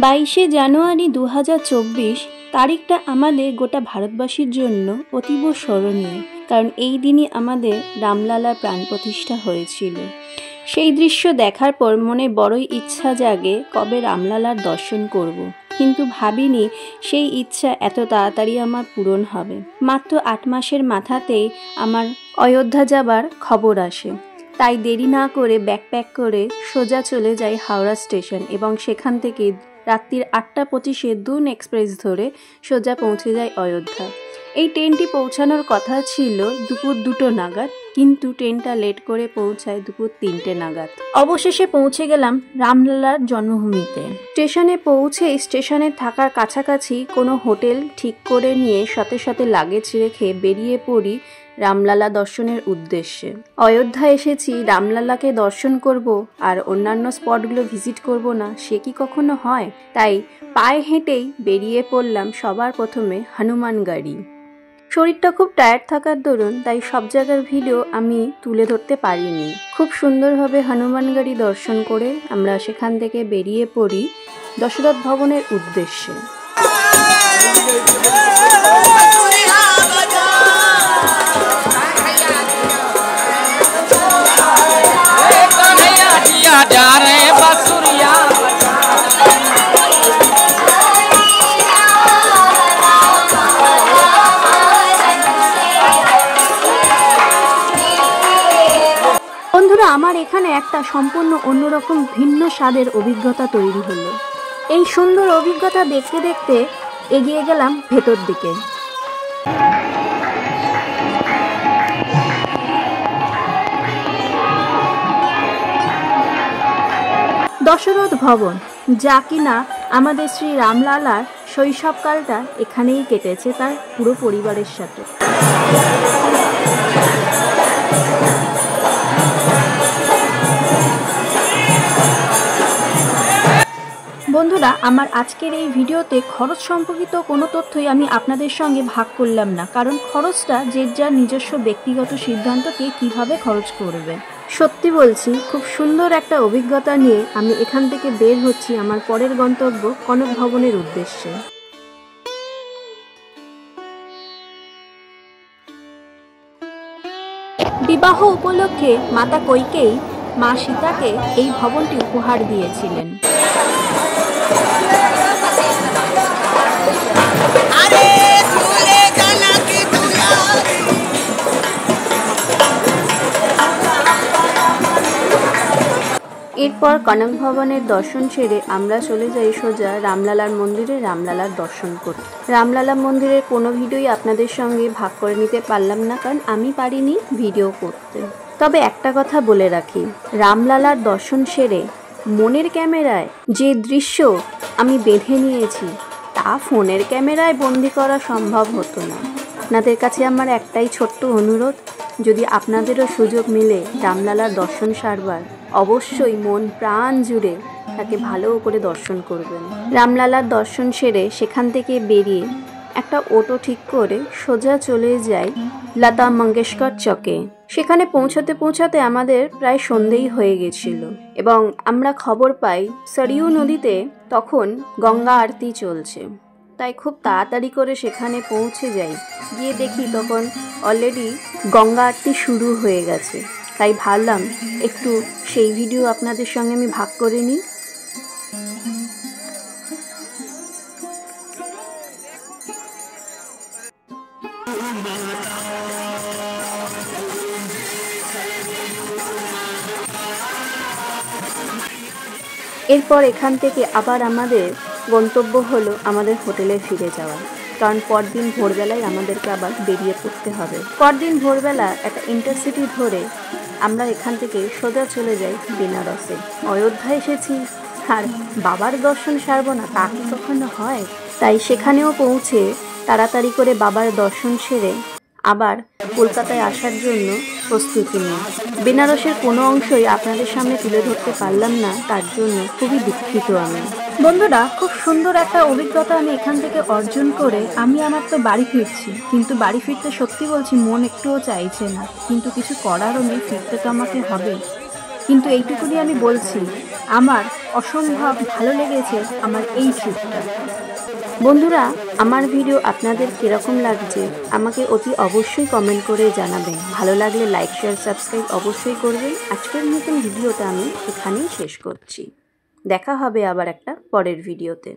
22শে জানুয়ারি 2024 তারিখটা আমাদের গোটা ভারতবাসীর জন্য অতীব স্মরণীয়, কারণ এই দিনই আমাদের রামলালার প্রাণ প্রতিষ্ঠা হয়েছিল। সেই দৃশ্য দেখার পর মনে বড়ই ইচ্ছা জাগে কবে রামলালার দর্শন করব। কিন্তু ভাবিনি সেই ইচ্ছা এত তাড়াতাড়ি আমার পূরণ হবে। মাত্র 8 মাসের মাথাতেই আমার অযোধ্যা যাবার খবর আসে। তাই দেরি না করে ব্যাকপ্যাক করে সোজা চলে যাই হাওড়া স্টেশন এবং সেখান থেকে রাত্রির 8টা 25-এ দুন এক্সপ্রেস ধরে সোজা পৌঁছে যায় অযোধ্যা। এই ট্রেনটি পৌঁছানোর কথা ছিল দুপুর 2টো নাগাদ, কিন্তু ট্রেনটা লেট করে পৌঁছায় দুপুর 3টে নাগাদ। অবশেষে পৌঁছে গেলাম রামলালার জন্মভূমিতে। স্টেশনে পৌঁছে স্টেশনে থাকার কাছাকাছি কোনো হোটেল ঠিক করে নিয়ে সাথে সাথে লাগেজ রেখে বেরিয়ে পড়ি রামলালা দর্শনের উদ্দেশ্যে। অযোধ্যা এসেছি, রামলালাকে দর্শন করব আর অন্যান্য স্পটগুলো ভিজিট করব না, সে কি কখনো হয়? তাই পায়ে হেঁটেই বেরিয়ে পড়লাম সবার প্রথমে হনুমানগড়ি। শরীরটা খুব টায়ার্ড থাকার দরুন তাই সব জায়গার ভিডিও আমি তুলে ধরতে পারিনি। খুব সুন্দরভাবে হনুমানগড়ি দর্শন করে আমরা সেখান থেকে বেরিয়ে পড়ি দশরথ ভবনের উদ্দেশ্যে। বন্ধুরা, আমার এখানে একটা সম্পূর্ণ অন্যরকম ভিন্ন স্বাদের অভিজ্ঞতা তৈরি হলো। এই সুন্দর অভিজ্ঞতা দেখতে দেখতে এগিয়ে গেলাম ভেতর দিকে। দশরথ ভবন, যা কিনা আমাদের শ্রী রামলালার শৈশবকালটা এখানেই কেটেছে তার পুরো পরিবারের সাথে। বন্ধুরা, আমার আজকের এই ভিডিওতে খরচ সম্পর্কিত কোনো তথ্যই আমি আপনাদের সঙ্গে ভাগ করলাম না, কারণ খরচটা যে যার নিজস্ব ব্যক্তিগত সিদ্ধান্তকে কিভাবে খরচ করবে। সত্যি বলছি, খুব সুন্দর একটা অভিজ্ঞতা নিয়ে আমি এখান থেকে বের হচ্ছি আমার পরের গন্তব্য কনক ভবনের উদ্দেশ্যে। বিবাহ উপলক্ষে মাতা কৈকেয়ী মা সীতাকে এই ভবনটি উপহার দিয়েছিলেন। এরপর কনক ভবনের দর্শন সেরে আমরা চলে যাই সোজা রামলালার মন্দিরে রামলালার দর্শন করতে। রামলালা মন্দিরের কোনো ভিডিওই আপনাদের সঙ্গে ভাগ করে নিতে পারলাম না, কারণ আমি পারিনি ভিডিও করতে। তবে একটা কথা বলে রাখি, রামলালার দর্শন সেরে মনের ক্যামেরায় যে দৃশ্য আমি বেঁধে নিয়েছি তা ফোনের ক্যামেরায় বন্দি করা সম্ভব হতো না। আপনাদের কাছে আমার একটাই ছোট্ট অনুরোধ, যদি আপনাদেরও সুযোগ মিলে রামলালার দর্শন সারবার, অবশ্যই মন প্রাণ জুড়ে তাকে ভালো করে দর্শন করবেন। রামলালার দর্শন সেরে সেখান থেকে বেরিয়ে একটা অটো ঠিক করে সোজা চলে যাই লতা মঙ্গেশকর চকে। সেখানে পৌঁছাতে পৌঁছাতে আমাদের প্রায় সন্ধেই হয়ে গেছিল এবং আমরা খবর পাই সরিয়ু নদীতে তখন গঙ্গা আরতি চলছে। তাই খুব তাড়াতাড়ি করে সেখানে পৌঁছে যাই। গিয়ে দেখি তখন অলরেডি গঙ্গা আরতি শুরু হয়ে গেছে। তাই ভাবলাম একটু সেই ভিডিও আপনাদের সঙ্গে আমি ভাগ করে নিই। এরপর এখান থেকে আবার আমাদের গন্তব্য হলো আমাদের হোটেলে ফিরে যাওয়া, কারণ পরদিন ভোরবেলায় আমাদেরকে আবার বেরিয়ে পড়তে হবে। পরদিন ভোরবেলা একটা ইন্টারসিটি ধরে আমরা এখান থেকে সোজা চলে যাই বেনারসে। অযোধ্যা এসেছি আর বাবার দর্শন সারবো না, তা কি কখনো হয়? তাই সেখানেও পৌঁছে তাড়াতাড়ি করে বাবার দর্শন সেরে আবার কলকাতায় আসার জন্য প্রস্তুতি নিই। বেনারসের কোনো অংশই আপনাদের সামনে তুলে ধরতে পারলাম না, তার জন্য খুবই দুঃখিত আমি। বন্ধুরা, খুব সুন্দর একটা অভিজ্ঞতা আমি এখান থেকে অর্জন করে আমি আমার তো বাড়ি ফিরছি, কিন্তু বাড়ি ফিরতে সত্যি বলছি মন একটুও চাইছে না, কিন্তু কিছু করারও নেই, ফিরতে তো আমাকে হবে। কিন্তু এইটুকুনি আমি বলছি, আমার অসম্ভব ভালো লেগেছে আমার এই ট্রিপটা। বন্ধুরা, আমার ভিডিও আপনাদের কীরকম লাগছে আমাকে অতি অবশ্যই কমেন্ট করে জানাবেন। ভালো লাগলে লাইক, শেয়ার, সাবস্ক্রাইব অবশ্যই করবেন। আজকের মতন ভিডিওটা আমি এখানেই শেষ করছি। দেখা হবে আবার একটা পরের ভিডিওতে।